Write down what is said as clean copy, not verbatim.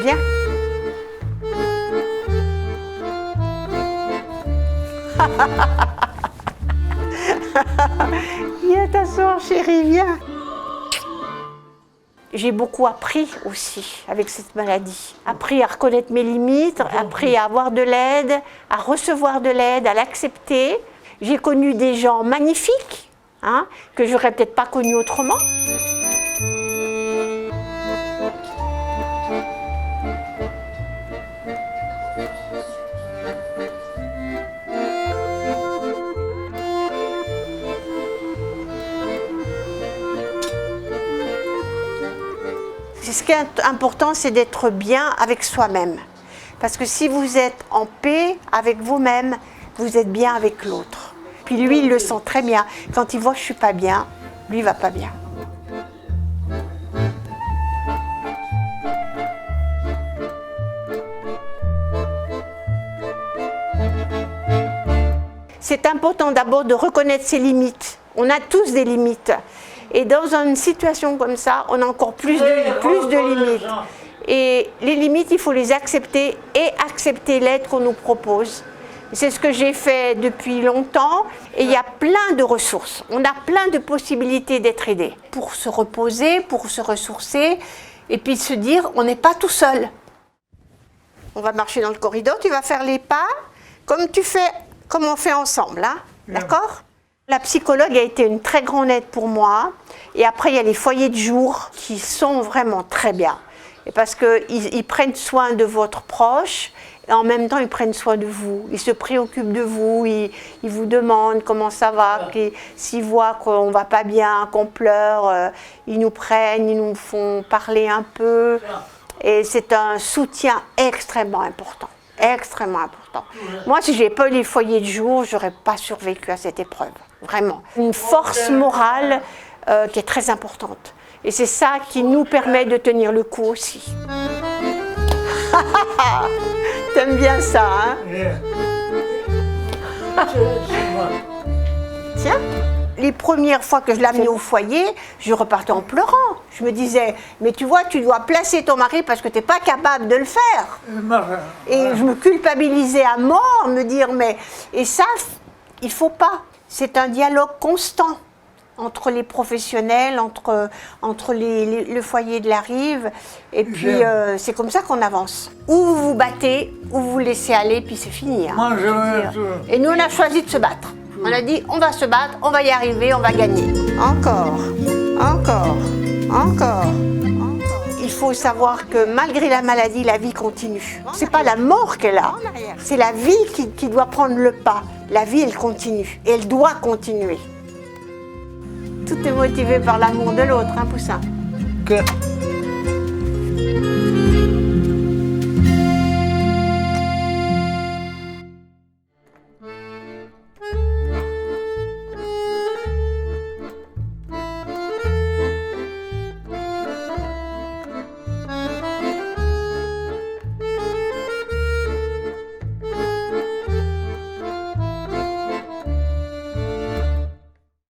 Viens. Viens t'asseoir, chérie, viens. J'ai beaucoup appris aussi avec cette maladie. Appris à reconnaître mes limites, appris à avoir de l'aide, à recevoir de l'aide, à l'accepter. J'ai connu des gens magnifiques, hein, que j'aurais peut-être pas connus autrement. Ce qui est important, c'est d'être bien avec soi-même. Parce que si vous êtes en paix avec vous-même, vous êtes bien avec l'autre. Puis lui, il le sent très bien. Quand il voit que je ne suis pas bien, lui, il ne va pas bien. C'est important d'abord de reconnaître ses limites. On a tous des limites. Et dans une situation comme ça, on a encore plus de limites. Et les limites, il faut les accepter et accepter l'aide qu'on nous propose. C'est ce que j'ai fait depuis longtemps et il y a plein de ressources. On a plein de possibilités d'être aidé pour se reposer, pour se ressourcer et puis se dire on n'est pas tout seul. On va marcher dans le corridor, tu vas faire les pas comme on fait ensemble, hein, d'accord ? La psychologue a été une très grande aide pour moi. Et après, il y a les foyers de jour qui sont vraiment très bien. Et parce qu'ils prennent soin de votre proche et en même temps, ils prennent soin de vous. Ils se préoccupent de vous, ils vous demandent comment ça va, s'ils voient qu'on ne va pas bien, qu'on pleure, ils nous prennent, ils nous font parler un peu. Et c'est un soutien extrêmement important. Extrêmement important. Moi, si je n'avais pas eu les foyers de jour, je n'aurais pas survécu à cette épreuve. Vraiment. Une force morale qui est très importante. Et c'est ça qui nous permet de tenir le coup aussi. T'aimes bien ça, hein? Tiens, les premières fois que je l'amenais au foyer, je repartais en pleurant. Je me disais, mais tu vois, tu dois placer ton mari parce que tu n'es pas capable de le faire. Et je me culpabilisais à mort, me dire, mais... Et ça, il ne faut pas. C'est un dialogue constant entre les professionnels, entre le foyer de la Rive. Et puis, c'est comme ça qu'on avance. Ou vous vous battez, ou vous vous laissez aller, puis c'est fini. Hein, et nous, on a choisi de se battre. On a dit, on va se battre, on va y arriver, on va gagner. Encore, encore, encore. Il faut savoir que malgré la maladie, la vie continue. C'est pas la mort qu'elle a, c'est la vie qui doit prendre le pas. La vie, elle continue, et elle doit continuer. Tout est motivé par l'amour de l'autre, hein, Poussin?